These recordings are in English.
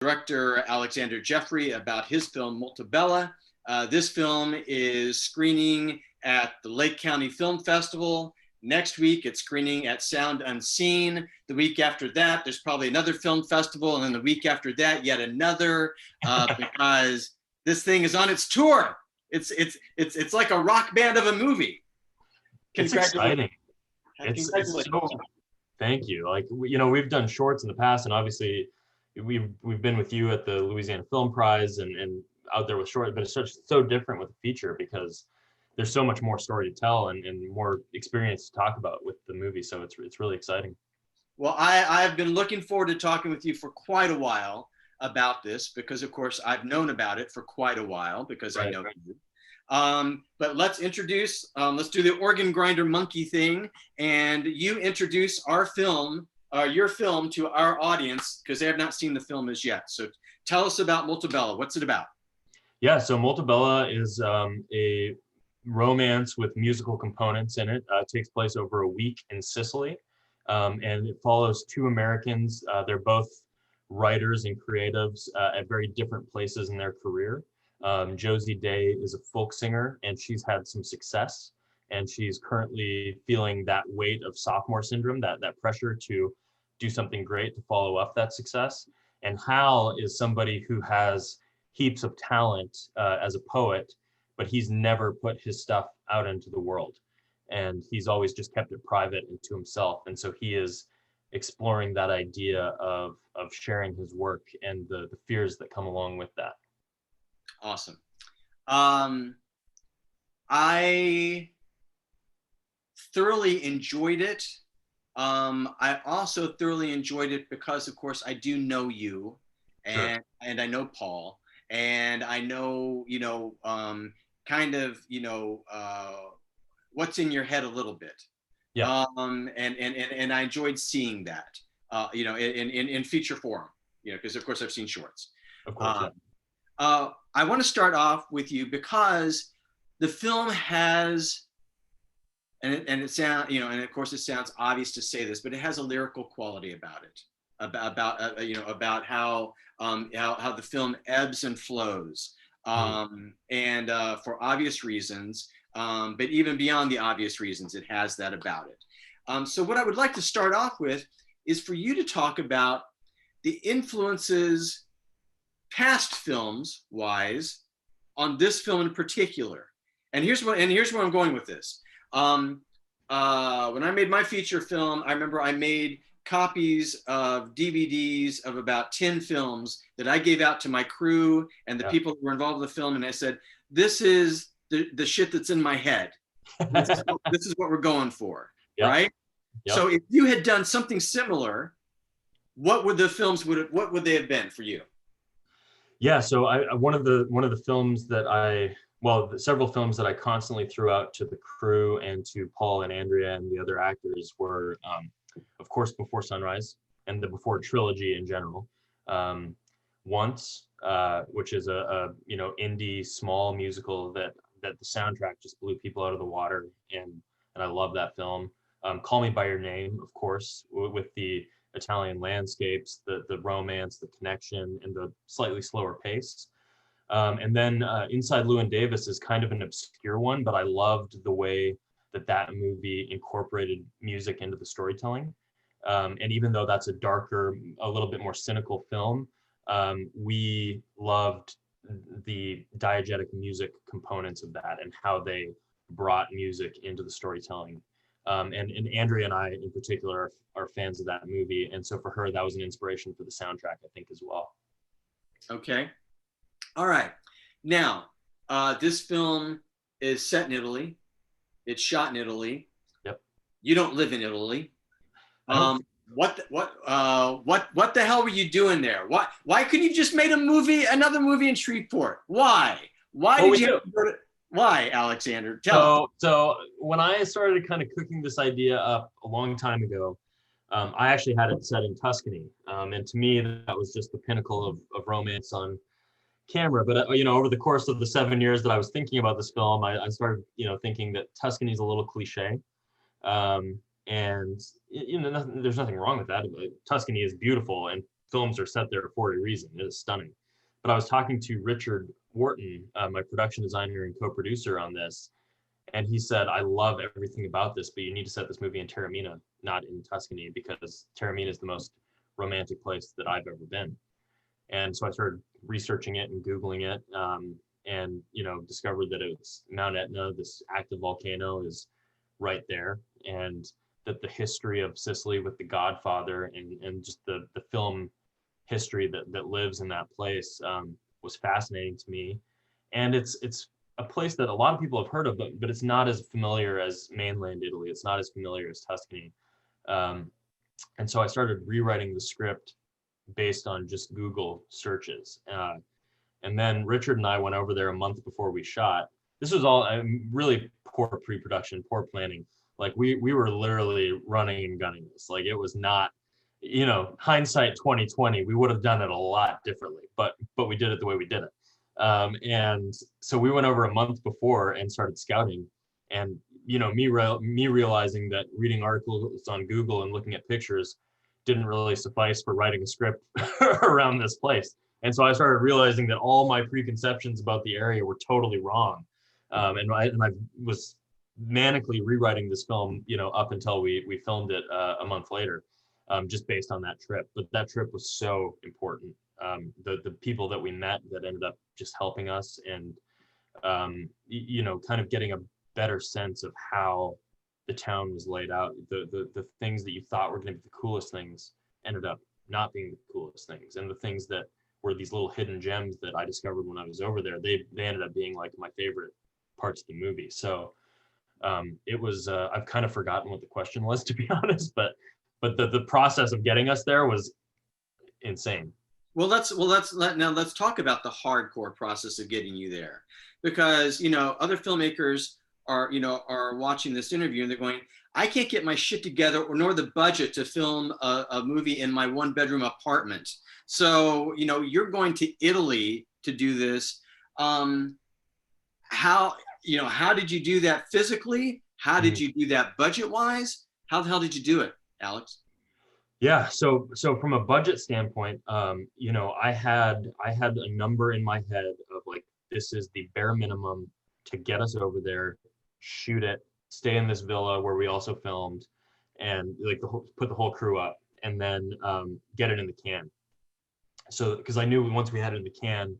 director Alexander Jeffery about his film Molto Bella. This film is screening at the Lake County Film Festival. Next week, it's screening at Sound Unseen. The week after that, there's probably another film festival, and then the week after that, yet another, because this thing is on its tour. It's like a rock band of a movie. It's exciting. It's so, thank you. Like, we've done shorts in the past, and obviously we've been with you at the Louisiana Film Prize and out there with short, but it's so different with a feature because there's so much more story to tell and more experience to talk about with the movie. So it's really exciting. Well, I've been looking forward to talking with you for quite a while about this because, of course, I've known about it for quite a while because I know you. But let's do the organ grinder monkey thing, and you introduce our film, your film, to our audience because they have not seen the film as yet. So tell us about Molto Bella. What's it about? Yeah, so Molto Bella is a romance with musical components in it. It takes place over a week in Sicily, and it follows two Americans. They're both writers and creatives at very different places in their career. Josie Day is a folk singer, and she's had some success, and she's currently feeling that weight of sophomore syndrome, that pressure to do something great to follow up that success. And Hal is somebody who has heaps of talent as a poet, but he's never put his stuff out into the world. And he's always just kept it private and to himself. And so he is exploring that idea of sharing his work and the fears that come along with that. Awesome. I thoroughly enjoyed it. I also thoroughly enjoyed it because, of course, I do know you, and I know Paul, and I know, what's in your head a little bit. Yeah. And I enjoyed seeing that, in feature form, because of course I've seen shorts. Of course. I want to start off with you because the film has, and it sounds, and of course it sounds obvious to say this, but it has a lyrical quality about it, about how the film ebbs and flows, and for obvious reasons, but even beyond the obvious reasons, it has that about it. So what I would like to start off with is for you to talk about the influences past films wise on this film in particular. And here's where I'm going with this. When I made my feature film, I remember I made copies of DVDs of about 10 films that I gave out to my crew and the people who were involved in the film. And I said, this is the shit that's in my head. This is what we're going for, right? Yep. So if you had done something similar, what would they have been for you? Yeah, so one of the films that several films that I constantly threw out to the crew and to Paul and Andrea and the other actors were, of course, Before Sunrise and the Before trilogy in general. Once, which is a indie small musical that the soundtrack just blew people out of the water, and I love that film. Call Me by Your Name, of course, with the Italian landscapes, the romance, the connection, and the slightly slower pace. And then Inside Llewyn Davis is kind of an obscure one, but I loved the way that movie incorporated music into the storytelling. And even though that's a darker, a little bit more cynical film, we loved the diegetic music components of that and how they brought music into the storytelling. And Andrea and I in particular are fans of that movie. And so for her, that was an inspiration for the soundtrack, I think, as well. Okay. All right. Now, this film is set in Italy. It's shot in Italy. Yep. You don't live in Italy. What the hell were you doing there? Why couldn't you just made another movie in Shreveport? Why? Why, Alexander? So when I started kind of cooking this idea up a long time ago, I actually had it set in Tuscany. And to me, that was just the pinnacle of romance on camera. But, over the course of the 7 years that I was thinking about this film, I started, thinking that Tuscany is a little cliche. And, there's nothing wrong with that. Tuscany is beautiful. And films are set there for a reason. It is stunning. But I was talking to Richard Wharton, my production designer and co-producer on this, and he said, I love everything about this, but you need to set this movie in Taormina, not in Tuscany, because Taormina is the most romantic place that I've ever been. And so I started researching it and Googling it, and discovered that it's Mount Etna, this active volcano, is right there, and that the history of Sicily with The Godfather and just the film history that lives in that place was fascinating to me. And it's a place that a lot of people have heard of, but it's not as familiar as mainland Italy. It's not as familiar as Tuscany. And so I started rewriting the script based on just Google searches. And then Richard and I went over there a month before we shot. This was all really poor pre-production, poor planning. Like we were literally running and gunning this. Like it was not, hindsight 2020, we would have done it a lot differently, but we did it the way we did it. And so we went over a month before and started scouting. And me realizing that reading articles on Google and looking at pictures didn't really suffice for writing a script around this place. And so I started realizing that all my preconceptions about the area were totally wrong. And I was manically rewriting this film, up until we filmed it a month later, just based on that trip. But that trip was so important. The people that we met that ended up just helping us and, kind of getting a better sense of how the town was laid out. The things that you thought were going to be the coolest things ended up not being the coolest things. And the things that were these little hidden gems that I discovered when I was over there, they ended up being like my favorite parts of the movie. So it was, I've kind of forgotten what the question was, to be honest, but the process of getting us there was insane. Well, let's talk about the hardcore process of getting you there, because other filmmakers are watching this interview and they're going, I can't get my shit together, or nor the budget to film a movie in my 1-bedroom apartment. So you're going to Italy to do this. How did you do that physically? How did you do that budget wise? How the hell did you do it, Alex? Yeah, so from a budget standpoint, I had a number in my head of like, this is the bare minimum to get us over there, shoot it, stay in this villa where we also filmed, and like put the whole crew up, and then get it in the can. So because I knew once we had it in the can,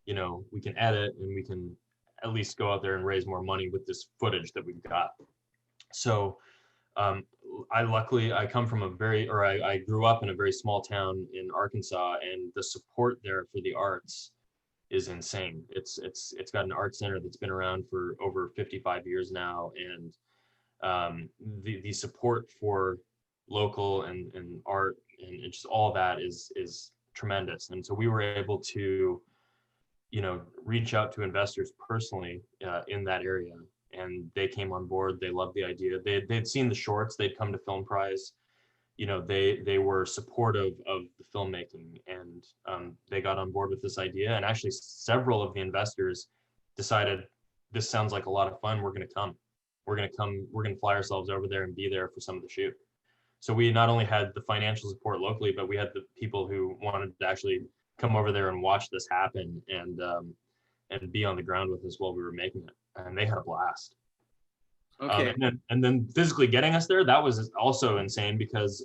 we can edit and we can at least go out there and raise more money with this footage that we've got. So I come from I grew up in a very small town in Arkansas, and the support there for the arts is insane. It's got an art center that's been around for over 55 years now, and the support for local and art and just all that is tremendous. And so we were able to reach out to investors personally in that area, and they came on board. They loved the idea. They'd seen the shorts. They'd come to Film Prize. They were supportive of the filmmaking, and they got on board with this idea. And actually, several of the investors decided, this sounds like a lot of fun. We're going to come. We're going to fly ourselves over there and be there for some of the shoot. So we not only had the financial support locally, but we had the people who wanted to actually come over there and watch this happen and be on the ground with us while we were making it. And they had a blast. Okay. And then physically getting us there, that was also insane because,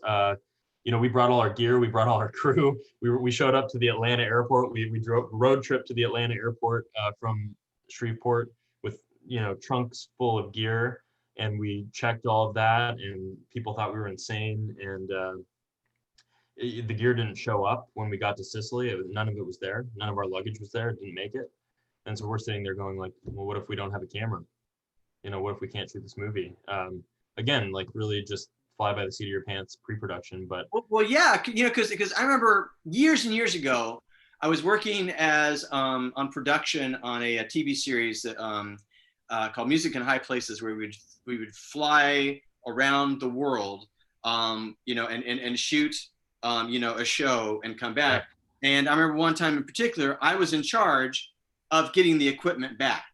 we brought all our gear, we brought all our crew. We showed up to the Atlanta airport. We drove a road trip to the Atlanta airport from Shreveport with, trunks full of gear. And we checked all of that, and people thought we were insane. And the gear didn't show up when we got to Sicily. None of it was there. None of our luggage was there. It didn't make it. And so we're sitting there going like, well, what if we don't have a camera? What if we can't shoot this movie? Again, like really just fly by the seat of your pants pre-production. But well, yeah, because I remember years and years ago, I was working as on production on a TV series that called Music in High Places, where we would fly around the world, and shoot, a show and come back. Yeah. And I remember one time in particular, I was in charge of getting the equipment back,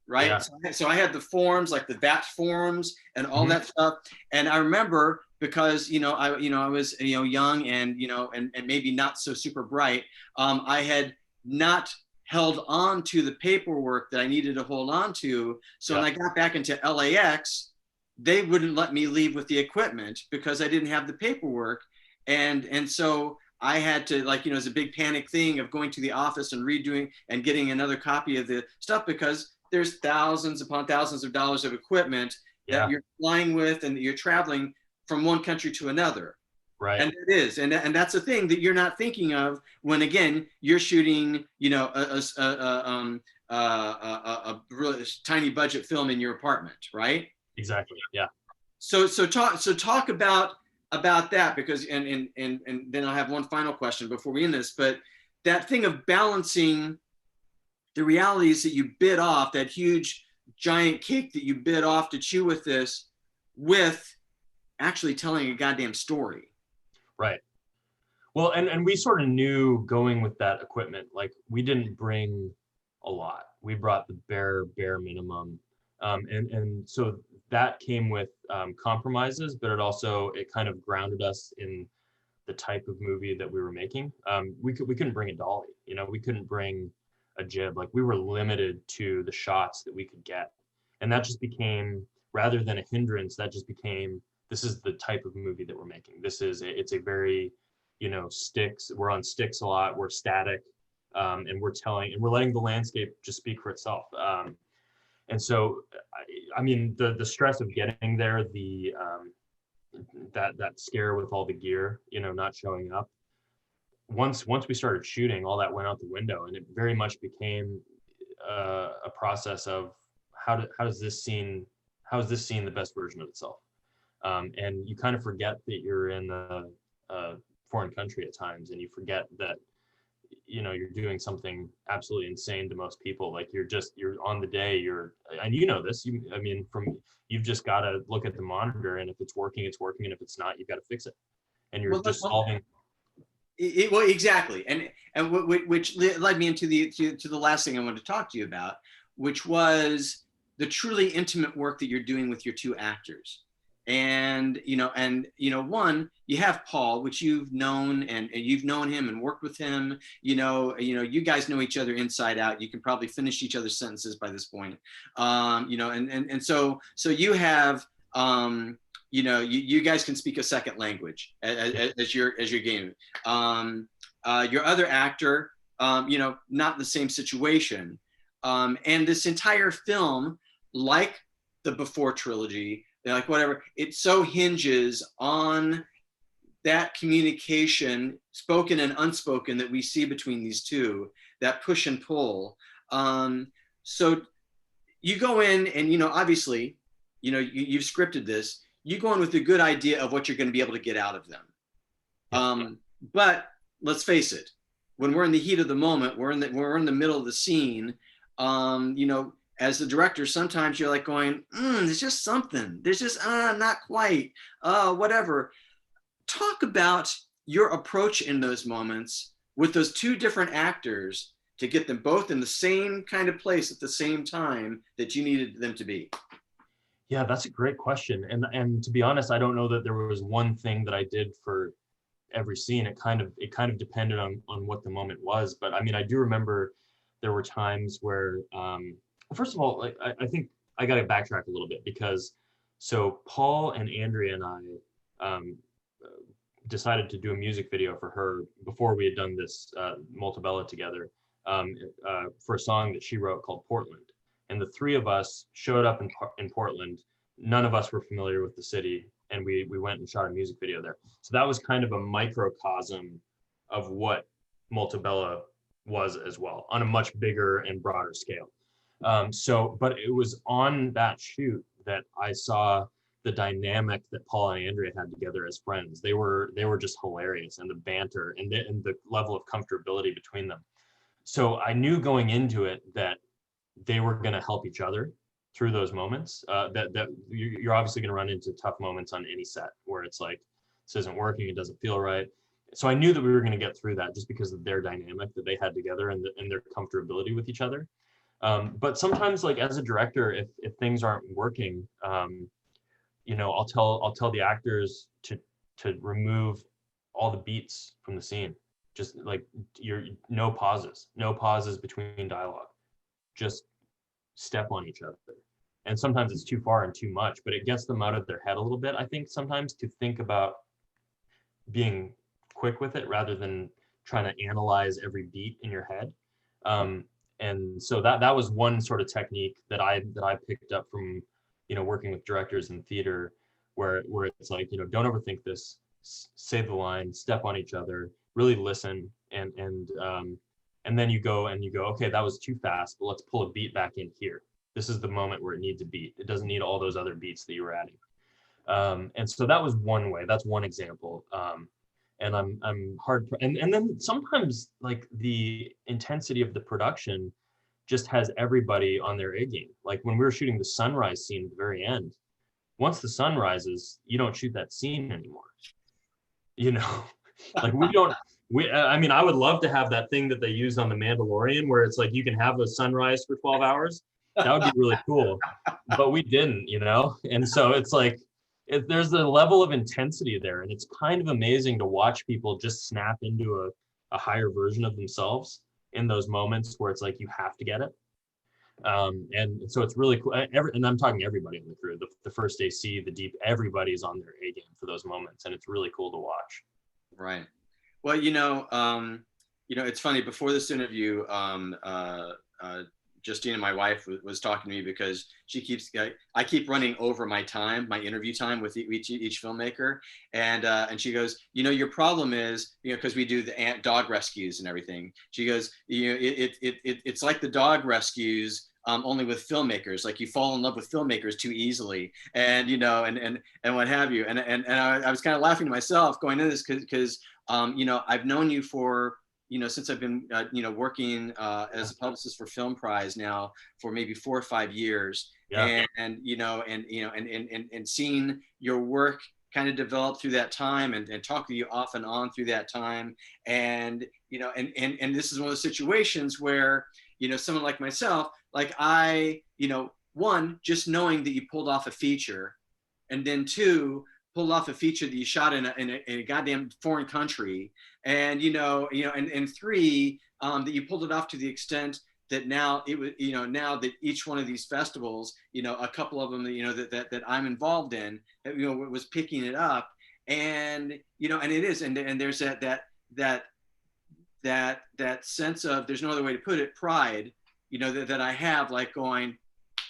right? Yeah. So I had the forms, like the VAT forms and all that stuff. And I remember because I was young and and maybe not so super bright. I had not held on to the paperwork that I needed to hold on to. So Yeah. when I got back into LAX, they wouldn't let me leave with the equipment because I didn't have the paperwork, and so I had to, like, it's a big panic thing of going to the office and redoing and getting another copy of the stuff, because there's thousands upon thousands of dollars of equipment that Yeah. you're flying with and you're traveling from one country to another. Right. And it is, and that's a thing that you're not thinking of when, again, you're shooting, a really tiny budget film in your apartment, right? Exactly. Yeah. So talk about that, because and then I'll have one final question before we end this. But that thing of balancing the realities that you bit off, that huge giant cake that you bit off to chew with this, with actually telling a goddamn story. Right. Well, and we sort of knew going with that equipment, like we didn't bring a lot. We brought the bare minimum. And so that came with compromises, but it kind of grounded us in the type of movie that we were making. We couldn't bring a dolly, we couldn't bring a jib. Like, we were limited to the shots that we could get. And that just became, rather than a hindrance, that just became, this is the type of movie that we're making. It's a very, sticks, we're on sticks a lot, we're static, and we're letting the landscape just speak for itself. And so, I mean, the stress of getting there, that scare with all the gear, not showing up. Once we started shooting, all that went out the window, and it very much became a process of how is this scene the best version of itself? And you kind of forget that you're in a foreign country at times, and you forget that you're doing something absolutely insane to most people. Like, you're on the day, and this, you've just got to look at the monitor, and if it's working, it's working, and if it's not, you've got to fix it. And you're just solving. Well, exactly, and which led me into the last thing I wanted to talk to you about, which was the truly intimate work that you're doing with your two actors. And one, you have Paul, which you've known, and you've known him and worked with him. You guys know each other inside out. You can probably finish each other's sentences by this point. And so you have, you guys can speak a second language as your game. Your other actor, not the same situation. And this entire film, like the Before trilogy, like whatever, it so hinges on that communication, spoken and unspoken, that we see between these two, that push and pull. So you go in and, obviously, you've scripted this, you go in with a good idea of what you're going to be able to get out of them. But let's face it, when we're in the heat of the moment, we're in the middle of the scene, as the director, sometimes you're like going, there's just something. There's just, not quite, whatever. Talk about your approach in those moments with those two different actors to get them both in the same kind of place at the same time that you needed them to be. Yeah, that's a great question. And to be honest, I don't know that there was one thing that I did for every scene. It kind of depended on what the moment was. But I mean, I do remember there were times where, first of all, like, I think I got to backtrack a little bit, because so Paul and Andrea and I decided to do a music video for her before we had done this Molto Bella together, for a song that she wrote called Portland. And the three of us showed up in Portland. None of us were familiar with the city, and we went and shot a music video there. So that was kind of a microcosm of what Molto Bella was as well, on a much bigger and broader scale. But it was on that shoot that I saw the dynamic that Paul and Andrea had together as friends. They were just hilarious, and the banter and the level of comfortability between them. So I knew going into it that they were going to help each other through those moments. That you're obviously going to run into tough moments on any set where it's like, this isn't working, it doesn't feel right. So I knew that we were going to get through that just because of their dynamic that they had together, and their comfortability with each other. But sometimes, like, as a director, if things aren't working, I'll tell the actors to remove all the beats from the scene. Just like no pauses between dialogue. Just step on each other. And sometimes it's too far and too much, but it gets them out of their head a little bit. I think sometimes to think about being quick with it rather than trying to analyze every beat in your head. And so that was one sort of technique that I picked up from, working with directors in theater, where it's like, don't overthink this, say the line, step on each other, really listen, and then you go, okay, that was too fast, but let's pull a beat back in here. This is the moment where it needs a beat. It doesn't need all those other beats that you were adding. And so that was one way. That's one example. And I'm hard, and then sometimes like the intensity of the production just has everybody on their A game. Like when we were shooting the sunrise scene at the very end, once the sun rises, you don't shoot that scene anymore. Like I mean, I would love to have that thing that they used on The Mandalorian where it's like you can have a sunrise for 12 hours. That would be really cool. But we didn't, And so it's like, there's a level of intensity there, and it's kind of amazing to watch people just snap into a higher version of themselves in those moments where it's like you have to get it. And so it's really cool. And I'm talking everybody on the crew, the first AC, the deep, everybody's on their A game for those moments, and it's really cool to watch. Right. Well, it's funny. Before this interview, Justina, my wife, was talking to me because I keep running over my interview time with each filmmaker, and she goes, your problem is, because we do the dog rescues and everything. She goes, it's like the dog rescues, only with filmmakers. Like you fall in love with filmmakers too easily, and and what have you. And I was kind of laughing to myself going into this because I've known you for, since I've been, working as a publicist for Film Prize now for maybe 4 or 5 years, Yeah. and seeing your work kind of develop through that time, and talk to you off and on through that time, and this is one of those situations where someone like myself, like I, one, just knowing that you pulled off a feature, and then two, pulled off a feature that you shot in a goddamn foreign country, and and three, that you pulled it off to the extent that now it was, now that each one of these festivals, a couple of them, that I'm involved in, was picking it up, and and it is, and there's that sense of, there's no other way to put it, pride, that I have, like going,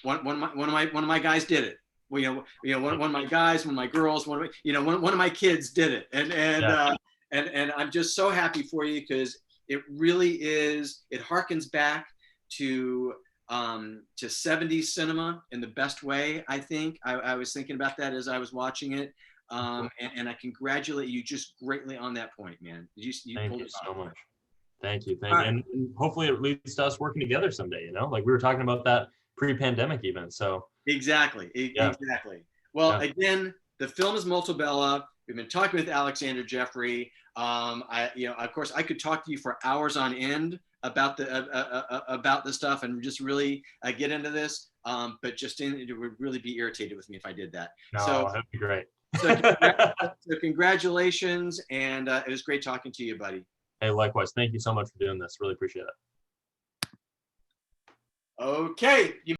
one of my guys did it. Well, one of my guys, one of my girls, one of my kids did it, and I'm just so happy for you, because it really is. It harkens back to 70s cinema in the best way. I think I was thinking about that as I was watching it, and I congratulate you just greatly on that point, man. You Thank you so much. Thank you. And hopefully it leads to us working together someday. Like we were talking about that pre-pandemic even. So. Exactly. Well, again, the film is Molto Bella. We've been talking with Alexander Jeffery. Of course, I could talk to you for hours on end about the stuff and just really get into this. But Justin, it would really be irritated with me if I did that. No, that'd be great. So congratulations, and it was great talking to you, buddy. Hey, likewise. Thank you so much for doing this. Really appreciate it. Okay.